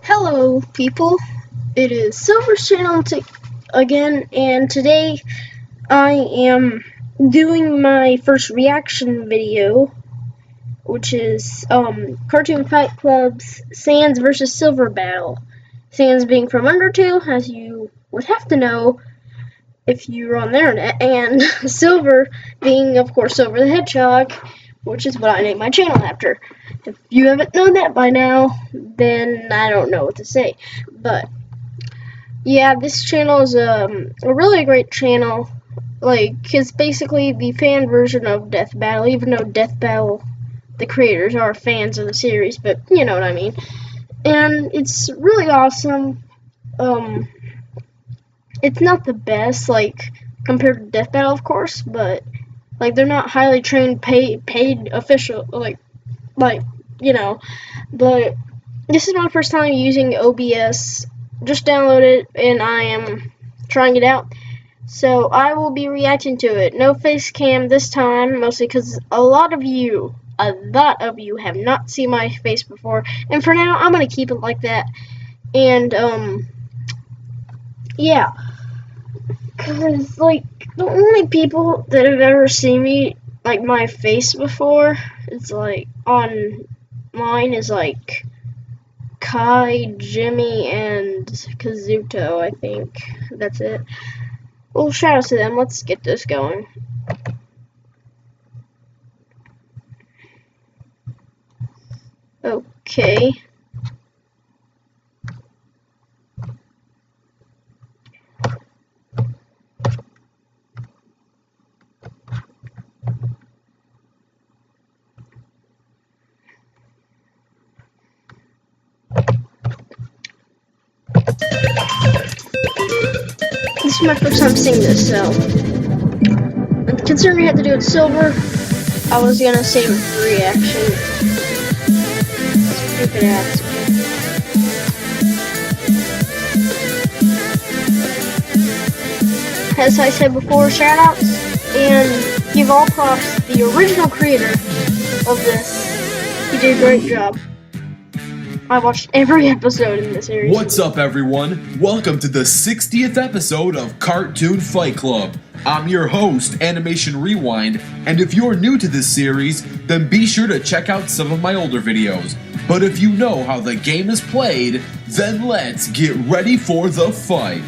Hello, people. It is Silver's channel again, and today I am doing my first reaction video, which is Cartoon Fight Club's Sans vs. Silver battle. Sans being from Undertale, as you would have to know if you're on the internet, and Silver being, of course, Silver the Hedgehog, which is what I named my channel after. If you haven't known that by now, then I don't know what to say. But yeah, this channel is a really great channel. Like, it's basically the fan version of Death Battle, even though Death Battle, the creators are fans of the series, but you know what I mean. And it's really awesome. It's not the best, like, compared to Death Battle, of course, but like, they're not highly trained, paid official, like, you know. But this is my first time using OBS. Just download it, and I am trying it out. So I will be reacting to it. No face cam this time, mostly because a lot of you have not seen my face before. And for now, I'm gonna keep it like that. And yeah, cause like, the only people that have ever seen me, like, my face before, is like online is like Kai, Jimmy, and Kazuto, I think. That's it. Well, shout out to them. Let's get this going. Okay. This is my first time seeing this, so, and considering we had to do it silver, I was gonna save it for reaction. Stupid ass. As I said before, shoutouts, and give all props to the original creator of this. He did a great job. I watched every episode in this series. What's up, everyone? Welcome to the 60th episode of Cartoon Fight Club. I'm your host, Animation Rewind, and if you're new to this series, then be sure to check out some of my older videos. But if you know how the game is played, then let's get ready for the fight.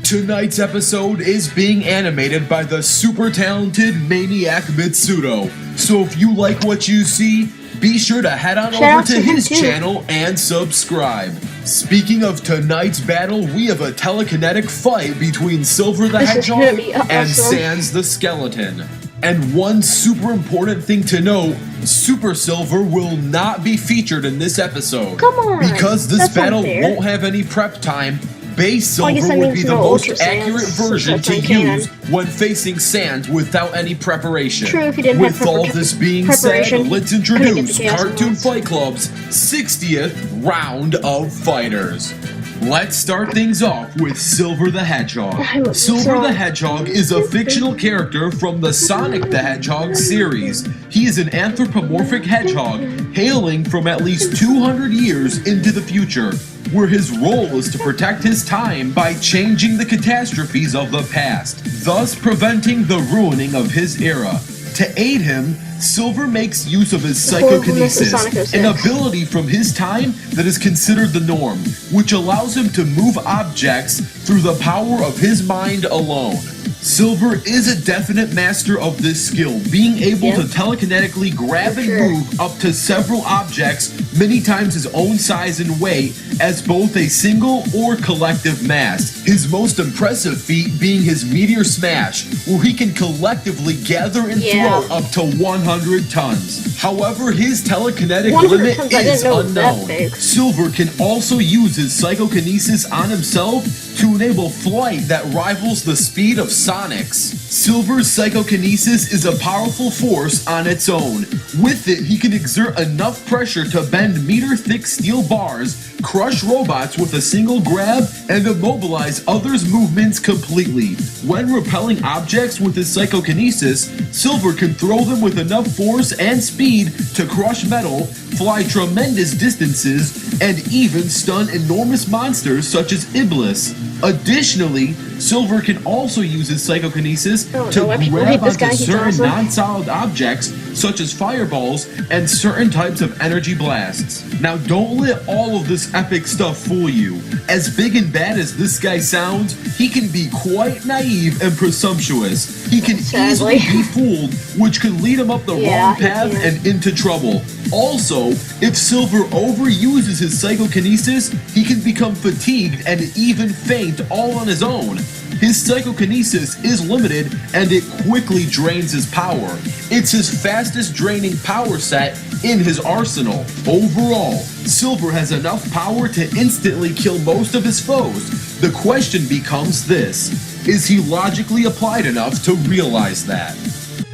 Tonight's episode is being animated by the super talented Maniac Mitsudo. So if you like what you see, be sure to head on over to his channel and subscribe. Speaking of tonight's battle, we have a telekinetic fight between Silver the Hedgehog and Sans the Skeleton. And one super important thing to note, Super Silver will not be featured in this episode. Come on! Because this battle won't have any prep time, Base Silver would be the most accurate version to use when facing Sans without any preparation. True, if you didn't With have all this being said, let's introduce Cartoon Fight Club's 60th round of fighters. Let's start things off with Silver the Hedgehog. Silver the Hedgehog is a fictional character from the Sonic the Hedgehog series. He is an anthropomorphic hedgehog hailing from at least 200 years into the future, where his role is to protect his time by changing the catastrophes of the past, thus preventing the ruining of his era. To aid him, Silver makes use of his psychokinesis, an ability from his time that is considered the norm, which allows him to move objects through the power of his mind alone. Silver is a definite master of this skill, being able to telekinetically grab and move up to several objects, many times his own size and weight, as both a single or collective mass. His most impressive feat being his Meteor Smash, where he can collectively gather and throw up to 100 tons. However, his telekinetic limit is unknown. Silver can also use his psychokinesis on himself to enable flight that rivals the speed of Sonic's. Silver's psychokinesis is a powerful force on its own. With it, he can exert enough pressure to bend meter-thick steel bars, crush crush robots with a single grab and immobilize others' movements completely. When repelling objects with his psychokinesis, Silver can throw them with enough force and speed to crush metal, fly tremendous distances, and even stun enormous monsters such as Iblis. Additionally, Silver can also use his psychokinesis to grab onto certain non-solid objects such as fireballs and certain types of energy blasts. Now don't let all of this epic stuff fool you. As big and bad as this guy sounds, he can be quite naive and presumptuous. He can easily be fooled, which could lead him up the wrong path and into trouble. Also, if Silver overuses his psychokinesis, he can become fatigued and even faint all on his own. His psychokinesis is limited and it quickly drains his power. It's his fastest draining power set in his arsenal. Overall, Silver has enough power to instantly kill most of his foes. The question becomes this: is he logically applied enough to realize that?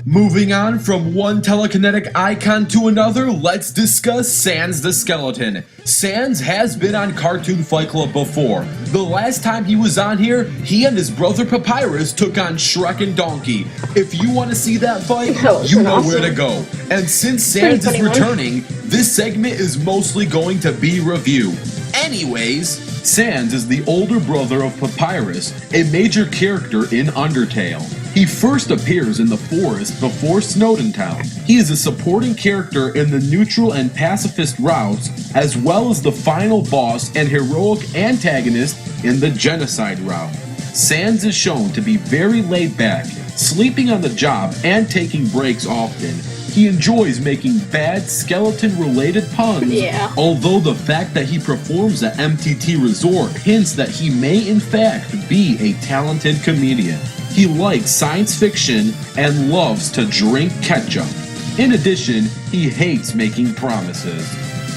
Moving on from one telekinetic icon to another, let's discuss Sans the Skeleton. Sans has been on Cartoon Fight Club before. The last time he was on here, he and his brother Papyrus took on Shrek and Donkey. If you want to see that fight, you know where to go. And since Sans is returning, this segment is mostly going to be review. Anyways, Sans is the older brother of Papyrus, a major character in Undertale. He first appears in the forest before Snowdin Town. He is a supporting character in the neutral and pacifist routes, as well as the final boss and heroic antagonist in the genocide route. Sans is shown to be very laid back, sleeping on the job and taking breaks often. He enjoys making bad skeleton-related puns, although the fact that he performs at MTT Resort hints that he may in fact be a talented comedian. He likes science fiction and loves to drink ketchup. In addition, he hates making promises.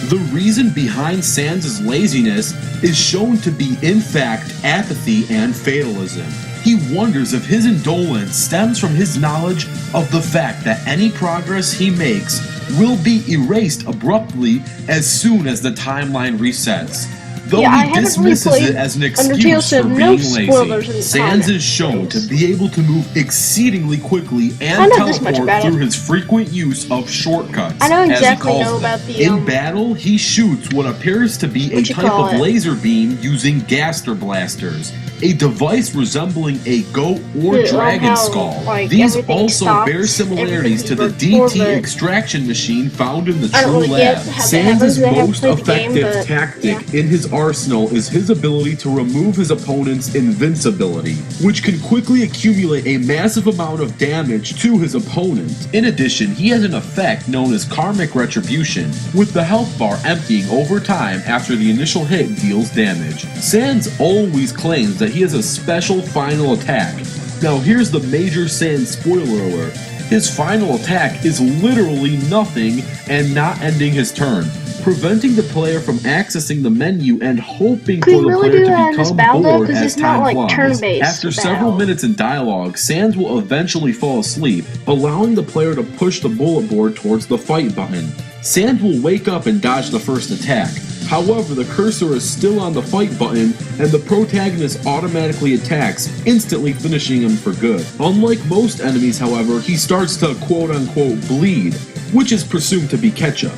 The reason behind Sans' laziness is shown to be in fact apathy and fatalism. He wonders if his indolence stems from his knowledge of the fact that any progress he makes will be erased abruptly as soon as the timeline resets. Though he dismisses it as an excuse for being lazy, Sans is shown to be able to move exceedingly quickly and teleport through his frequent use of shortcuts, as he calls them. In battle, he shoots what appears to be a type of laser beam using Gaster Blasters, a device resembling a goat or dragon skull. These also bear similarities to the DT extraction machine found in the True Lab. Sans' most effective tactic in his arsenal is his ability to remove his opponent's invincibility, which can quickly accumulate a massive amount of damage to his opponent. In addition, he has an effect known as Karmic Retribution, with the health bar emptying over time after the initial hit deals damage. Sans always claims that he has a special final attack. Now here's the major Sans spoiler alert. His final attack is literally nothing and not ending his turn, preventing the player from accessing the menu and hoping for the player to become bored as time flies. After several minutes in dialogue, Sans will eventually fall asleep, allowing the player to push the bullet board towards the fight button. Sans will wake up and dodge the first attack. However, the cursor is still on the fight button, and the protagonist automatically attacks, instantly finishing him for good. Unlike most enemies, however, he starts to quote-unquote bleed, which is presumed to be ketchup,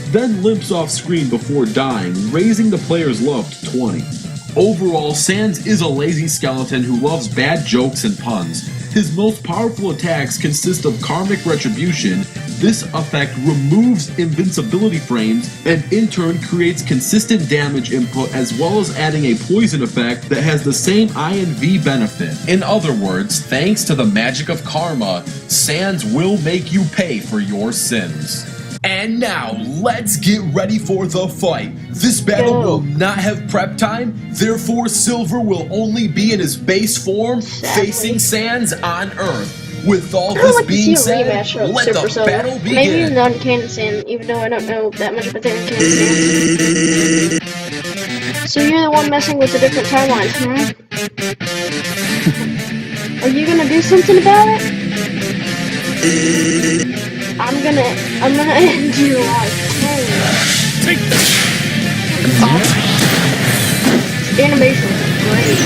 then limps off screen before dying, raising the player's love to 20. Overall, Sans is a lazy skeleton who loves bad jokes and puns. His most powerful attacks consist of Karmic Retribution. This effect removes invincibility frames and in turn creates consistent damage input, as well as adding a poison effect that has the same INV benefit. In other words, thanks to the magic of karma, Sans will make you pay for your sins. And now, let's get ready for the fight. This battle will not have prep time, therefore Silver will only be in his base form, facing Sans on Earth. With all this being said, let the battle begin. Maybe even on Canon Sand, even though I don't know that much about Canon Sand. So you're the one messing with the different timelines, Are you gonna do something about it? I'm gonna end your life. Take this! animation is great.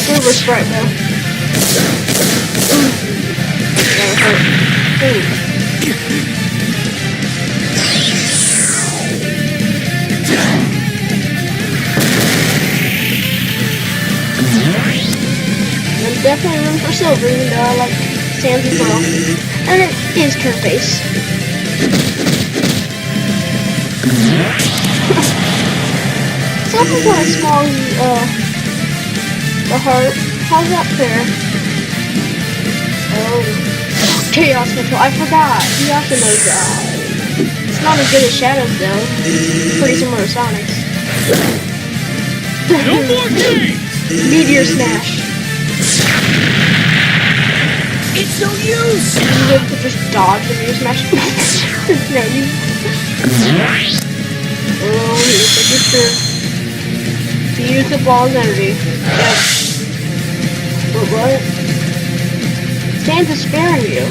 Silver sprite though. Ooh. That hurt. Ooh. There's definitely room for Silver, even though I like Sans as well. And it is turn-based. Something kind of small as the heart. How's that fair? Oh, Chaos Control. I forgot. He also knows that. It's not as good as Shadows though. Pretty similar to Sonic's. No more games! Meteor Smash. It's no use! You could just dodge the Meteor Smash. No, you. Oh, here's the booster. Use the ball's energy. Yep. But what? Sans is sparing you.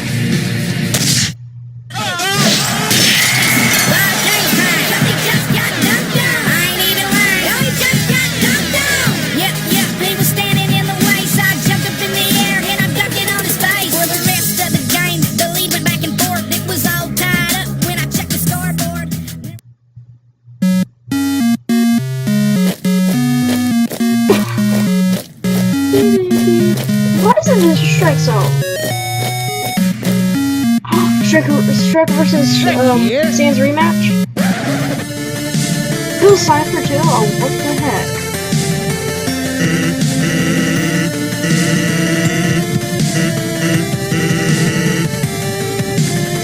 What is in this Strike Zone? Strike versus Sans rematch? It was Cypher too? Oh, what the heck?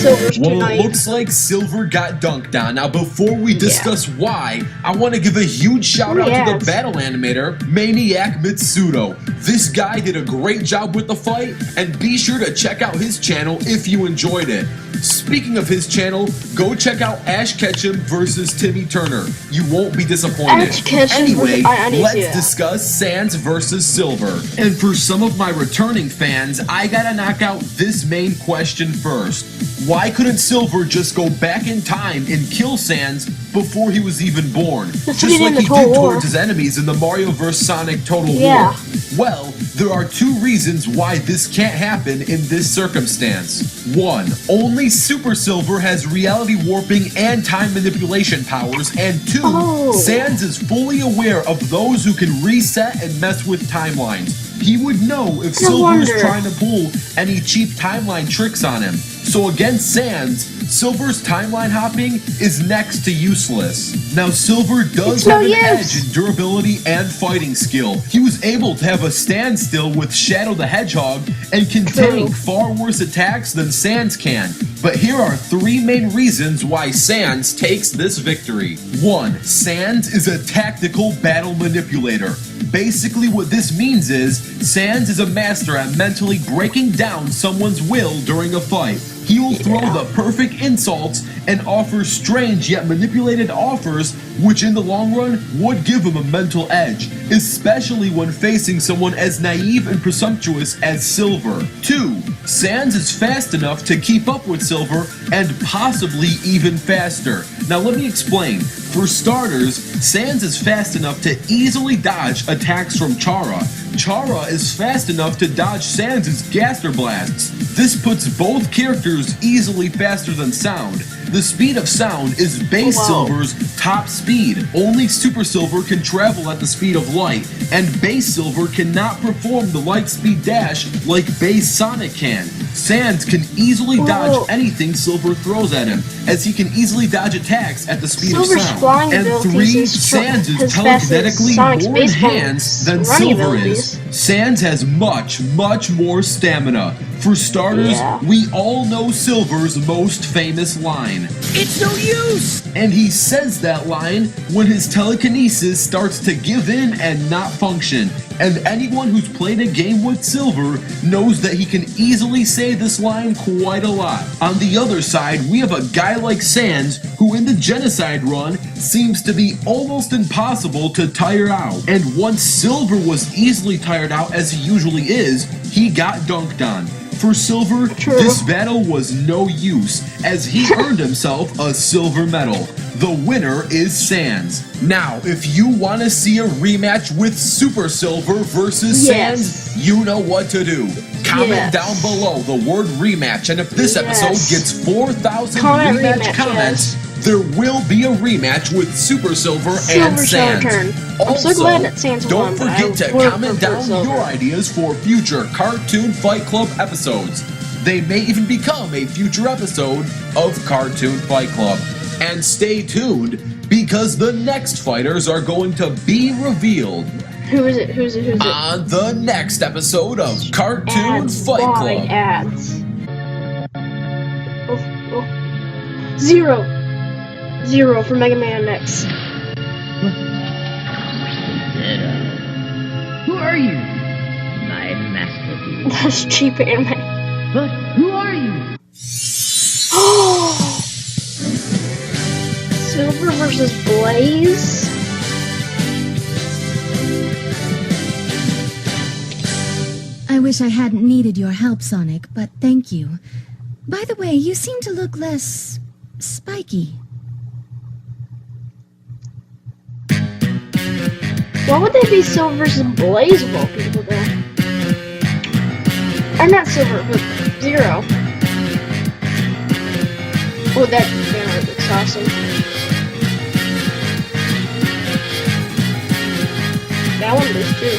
Silver's too Well, it looks like Silver got dunked on. Now, before we discuss why, I want to give a huge shout out to the battle animator, Maniac Mitsudo. This guy did a great job with the fight, and be sure to check out his channel if you enjoyed it. Speaking of his channel, go check out Ash Ketchum versus Timmy Turner. You won't be disappointed. Anyway, let's discuss Sans versus Silver. And for some of my returning fans, I gotta knock out this main question first. Why couldn't Silver just go back in time and kill Sans before he was even born? Just like he did towards his enemies in the Mario vs. Sonic Total War. Well, there are two reasons why this can't happen in this circumstance. 1. Only Super Silver has reality warping and time manipulation powers, and 2. Sans is fully aware of those who can reset and mess with timelines. He would know if Silver is trying to pull any cheap timeline tricks on him. So against Sans, Silver's timeline hopping is next to useless. Now Silver does have an edge in durability and fighting skill. He was able to have a standstill with Shadow the Hedgehog and can tank far worse attacks than Sans can. But here are 3 main reasons why Sans takes this victory. 1. Sans is a tactical battle manipulator. Basically what this means is, Sans is a master at mentally breaking down someone's will during a fight. He will throw the perfect insults and offer strange yet manipulated offers, which in the long run would give him a mental edge, especially when facing someone as naive and presumptuous as Silver. 2. Sans is fast enough to keep up with Silver, and possibly even faster. Now let me explain. For starters, Sans is fast enough to easily dodge attacks from Chara. Chara is fast enough to dodge Sans' Gaster Blasts. This puts both characters easily faster than Sound. The speed of Sound is base Silver's top speed. Only Super Silver can travel at the speed of light, and base Silver cannot perform the light speed dash like base Sonic can. Sans can easily dodge anything Silver throws at him, as he can easily dodge attacks at the speed of Sound. And 3, Sans is telekinetically more enhanced than Silver is. Sans has much more stamina. For starters, we all know Silver's most famous line. It's no use! And he says that line when his telekinesis starts to give in and not function. And anyone who's played a game with Silver knows that he can easily say this line quite a lot. On the other side, we have a guy like Sans, who in the Genocide run seems to be almost impossible to tire out. And once Silver was easily tired out, as he usually is, he got dunked on. For Silver, True. this battle was no use, as he earned himself a silver medal. The winner is Sans. Now, if you want to see a rematch with Super Silver versus Sans, you know what to do. Comment down below the word rematch, and if this episode gets 4,000 rematch comments, there will be a rematch with Super Silver and Sans. Also, so glad that Sans don't forget to comment down your ideas for future Cartoon Fight Club episodes. They may even become a future episode of Cartoon Fight Club. And stay tuned, because the next fighters are going to be revealed. Who is it? On the next episode of Cartoon Fight Club. Ads. Zero for Mega Man X. Who are you? My masterpiece. That's cheap anime. But who are you? Silver versus Blaze? I wish I hadn't needed your help, Sonic, but thank you. By the way, you seem to look less spiky. Why would they be Silver versus Blaze of all people there? Or not Silver, but Zero. Oh, that banner looks awesome. That one does too.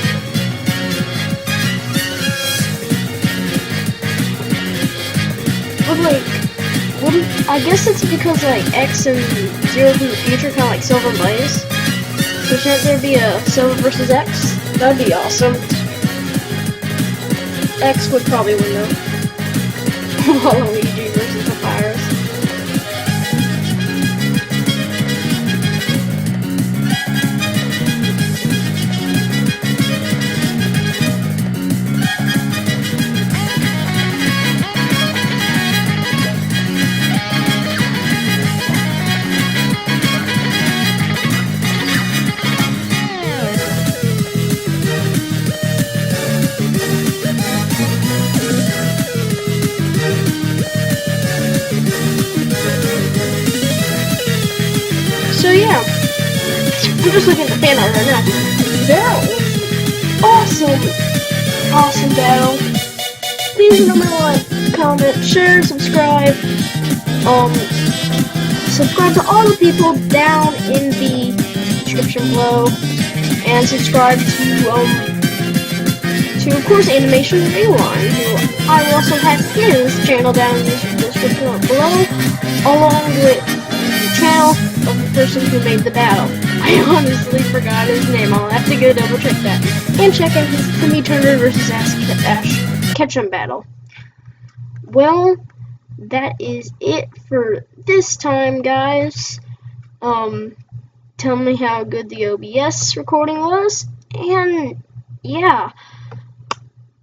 But I guess it's because X and Zero from the future kind of like Silver and Blaze. So shouldn't there be a Silver versus X? That'd be awesome. X would probably win though. Waluigi versus Papyrus. So yeah, I'm just looking at the fan art right now. That was awesome battle. Please remember to like, comment, share, subscribe. Subscribe to all the people down in the description below, and subscribe to of course Animation Rewind, who I will also have his channel down in the description below, along with the channel of the person who made the battle. I honestly forgot his name. I'll have to go double check that. And check out his Timmy Turner versus Ash Ketchum battle. Well, that is it for this time, guys. Tell me how good the OBS recording was. And yeah,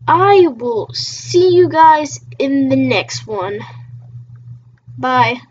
I will see you guys in the next one. Bye.